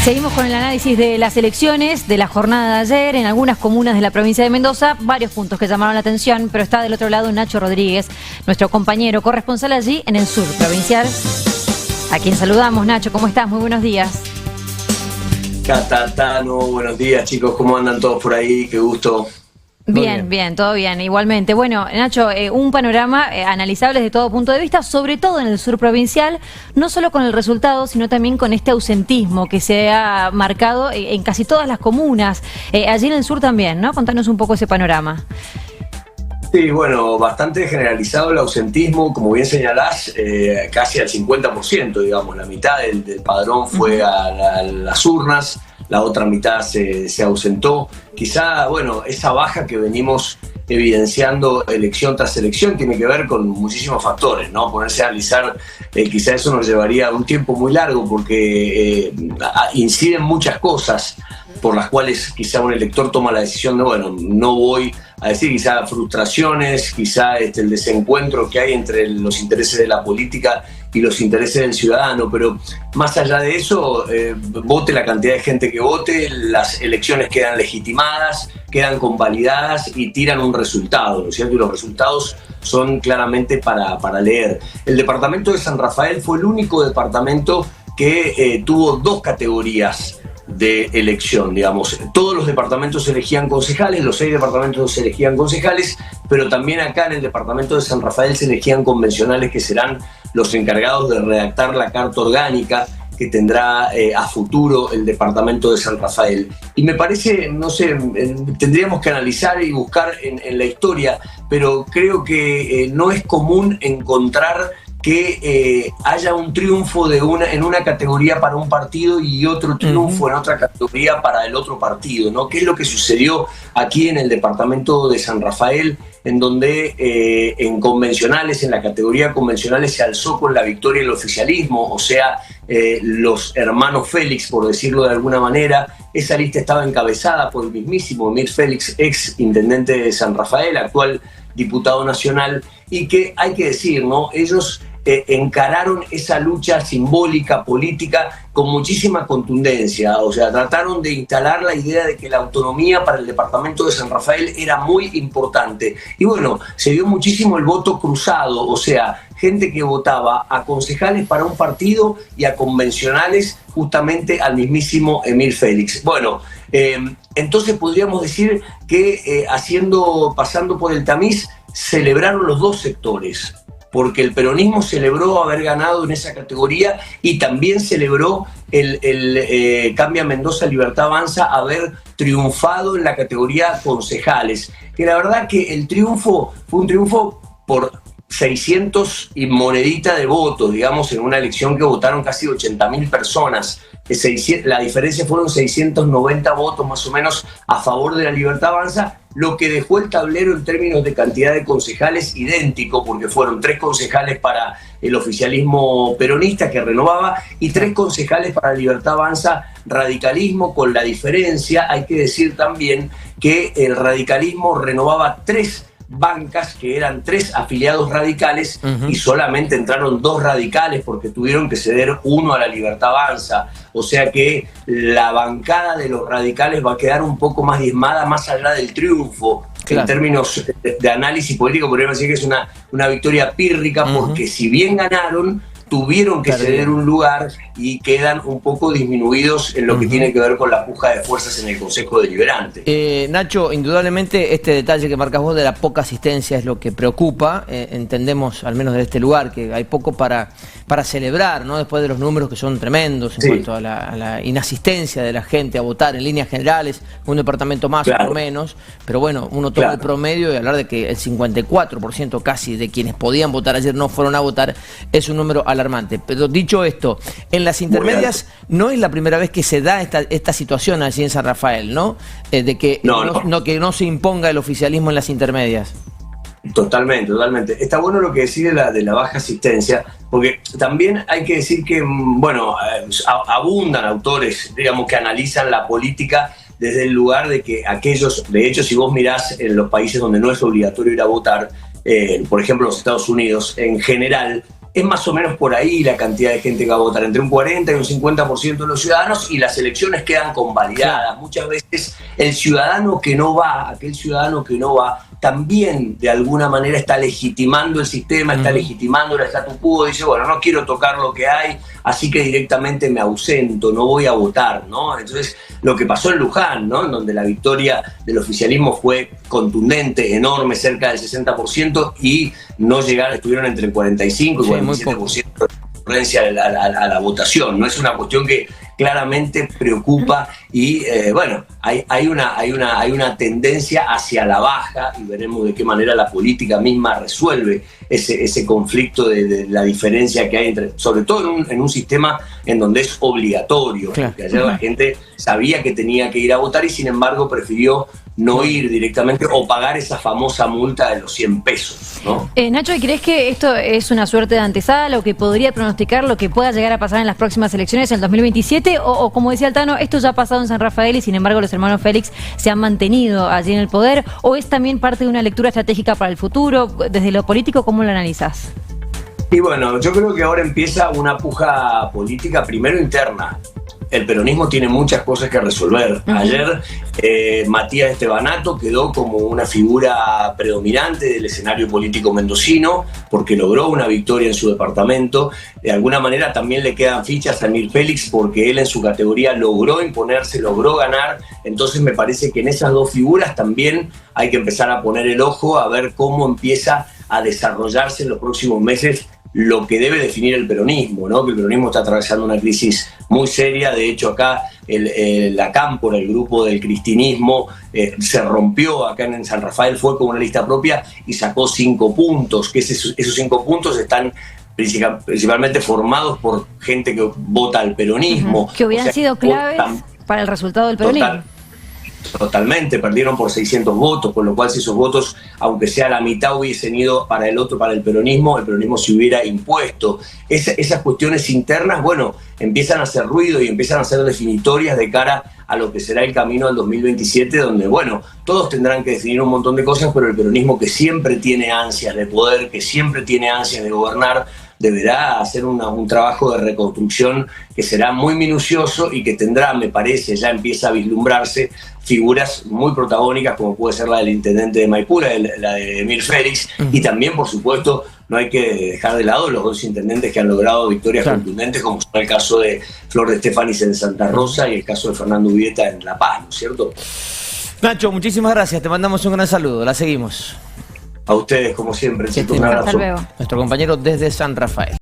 Seguimos con el análisis de las elecciones, de la jornada de ayer, en algunas comunas de la provincia de Mendoza, varios puntos que llamaron la atención, pero está del otro lado Nacho Rodríguez, nuestro compañero corresponsal allí en el sur provincial, a quien saludamos. Nacho, ¿cómo estás? Muy buenos días. Catatano, buenos días chicos, ¿cómo andan todos por ahí? Qué gusto. Bien, todo bien, igualmente. Bueno, Nacho, un panorama analizable desde todo punto de vista, sobre todo en el sur provincial, no solo con el resultado, sino también con este ausentismo que se ha marcado en casi todas las comunas, allí en el sur también, ¿no? Contanos un poco ese panorama. Sí, bueno, bastante generalizado el ausentismo, como bien señalás, casi al 50%, digamos, la mitad del padrón fue a las urnas, la otra mitad se ausentó. Quizá, bueno, esa baja que venimos evidenciando elección tras elección tiene que ver con muchísimos factores, ¿no? Ponerse a analizar, quizá eso nos llevaría un tiempo muy largo porque inciden muchas cosas por las cuales quizá un elector toma la decisión de, bueno, no voy a decir, quizá frustraciones, quizá el desencuentro que hay entre los intereses de la política y los intereses del ciudadano, pero más allá de eso, vote la cantidad de gente que vote, las elecciones quedan legitimadas, quedan convalidadas y tiran un resultado, ¿no es cierto? Y los resultados son claramente para leer. El departamento de San Rafael fue el único departamento que tuvo dos categorías de elección, digamos. Todos los departamentos elegían concejales, los 6 departamentos elegían concejales, pero también acá en el departamento de San Rafael se elegían convencionales que serán los encargados de redactar la carta orgánica que tendrá a futuro el departamento de San Rafael. Y me parece, no sé, tendríamos que analizar y buscar en la historia, pero creo que no es común encontrar que haya un triunfo en una categoría para un partido y otro triunfo en otra categoría para el otro partido, ¿no? ¿Qué es lo que sucedió aquí en el departamento de San Rafael, en donde en convencionales, en la categoría convencionales se alzó con la victoria el oficialismo, o sea, los hermanos Félix, por decirlo de alguna manera? Esa lista estaba encabezada por el mismísimo Emir Félix, ex intendente de San Rafael, actual diputado nacional, y que hay que decir, ¿no? Ellos encararon esa lucha simbólica, política, con muchísima contundencia. O sea, trataron de instalar la idea de que la autonomía para el departamento de San Rafael era muy importante. Y bueno, se dio muchísimo el voto cruzado, o sea, gente que votaba a concejales para un partido y a convencionales justamente al mismísimo Emir Félix. Bueno, entonces podríamos decir que pasando por el tamiz, celebraron los dos sectores, porque el peronismo celebró haber ganado en esa categoría y también celebró el Cambia Mendoza Libertad Avanza haber triunfado en la categoría concejales, que la verdad que el triunfo fue un triunfo por 600 y monedita de votos, digamos, en una elección que votaron casi 80.000 personas. La diferencia fueron 690 votos más o menos a favor de la Libertad Avanza, lo que dejó el tablero en términos de cantidad de concejales idéntico, porque fueron 3 concejales para el oficialismo peronista que renovaba y 3 concejales para la Libertad Avanza radicalismo, con la diferencia, hay que decir también, que el radicalismo renovaba 3 bancas, que eran 3 afiliados radicales, y solamente entraron 2 radicales porque tuvieron que ceder 1 a la Libertad Avanza. O sea que la bancada de los radicales va a quedar un poco más diezmada más allá del triunfo. Claro. En términos de análisis político podríamos decir que es una victoria pírrica, porque si bien ganaron, tuvieron que ceder un lugar y quedan un poco disminuidos en lo que tiene que ver con la puja de fuerzas en el Consejo Deliberante. Nacho, indudablemente este detalle que marcas vos de la poca asistencia es lo que preocupa. Entendemos, al menos de este lugar, que hay poco para celebrar, ¿no? Después de los números que son tremendos en cuanto a la inasistencia de la gente a votar en líneas generales, un departamento más o menos, pero bueno, uno toma el promedio y hablar de que el 54% casi de quienes podían votar ayer no fueron a votar es un número alarmante. Pero dicho esto, en las intermedias no es la primera vez que se da esta situación allí en San Rafael, ¿no? De que que no se imponga el oficialismo en las intermedias. Totalmente. Está bueno lo que decís de la baja asistencia, porque también hay que decir que, bueno, abundan autores, digamos, que analizan la política desde el lugar de que aquellos, de hecho, si vos mirás en los países donde no es obligatorio ir a votar, por ejemplo, los Estados Unidos, en general, es más o menos por ahí la cantidad de gente que va a votar, entre un 40 y un 50% de los ciudadanos, y las elecciones quedan convalidadas. Claro. Muchas veces el ciudadano que no va, aquel ciudadano que no va, también de alguna manera está legitimando el sistema, está legitimando el statu quo, dice, bueno, no quiero tocar lo que hay, así que directamente me ausento, no voy a votar, ¿no? Entonces, lo que pasó en Luján, ¿no? En donde la victoria del oficialismo fue contundente, enorme, cerca del 60%, y no llegaron, estuvieron entre el 45 y 47% de concurrencia a la votación. No es una cuestión que claramente preocupa y bueno, hay una tendencia hacia la baja, y veremos de qué manera la política misma resuelve ese conflicto de la diferencia que hay entre, sobre todo en un sistema en donde es obligatorio, claro. Porque ayer la gente sabía que tenía que ir a votar y sin embargo prefirió no ir directamente o pagar esa famosa multa de los 100 pesos, ¿no? Nacho, ¿y crees que esto es una suerte de antesala o que podría pronosticar lo que pueda llegar a pasar en las próximas elecciones en el 2027? O como decía Altano, esto ya ha pasado en San Rafael y sin embargo los hermanos Félix se han mantenido allí en el poder, ¿o es también parte de una lectura estratégica para el futuro? Desde lo político, ¿cómo lo analizás? Y bueno, yo creo que ahora empieza una puja política primero interna. El peronismo tiene muchas cosas que resolver. Ayer Matías Estebanato quedó como una figura predominante del escenario político mendocino porque logró una victoria en su departamento. De alguna manera también le quedan fichas a Mir Félix porque él en su categoría logró imponerse, logró ganar. Entonces me parece que en esas dos figuras también hay que empezar a poner el ojo a ver cómo empieza a desarrollarse en los próximos meses lo que debe definir el peronismo, ¿no? Que el peronismo está atravesando una crisis muy seria. De hecho, acá la Cámpora, el grupo del cristinismo, se rompió acá en San Rafael, fue con una lista propia y sacó 5 puntos, que esos 5 puntos están principalmente formados por gente que vota al peronismo. Que hubieran sido claves para el resultado del peronismo. Totalmente, perdieron por 600 votos, con lo cual si esos votos, aunque sea la mitad, hubiesen ido para el otro, para el peronismo se hubiera impuesto. Esas cuestiones internas, bueno, empiezan a hacer ruido y empiezan a ser definitorias de cara a lo que será el camino al 2027, donde, bueno, todos tendrán que definir un montón de cosas, pero el peronismo, que siempre tiene ansias de poder, que siempre tiene ansias de gobernar, deberá hacer un trabajo de reconstrucción que será muy minucioso y que tendrá, me parece, ya empieza a vislumbrarse figuras muy protagónicas como puede ser la del intendente de Maipú, la de Mir Félix, y también, por supuesto, no hay que dejar de lado los dos intendentes que han logrado victorias contundentes, como son el caso de Flor de Estefanis en Santa Rosa y el caso de Fernando Ubieta en La Paz, ¿no es cierto? Nacho, muchísimas gracias, te mandamos un gran saludo, la seguimos. A ustedes, como siempre, un abrazo. Hasta luego. Nuestro compañero desde San Rafael.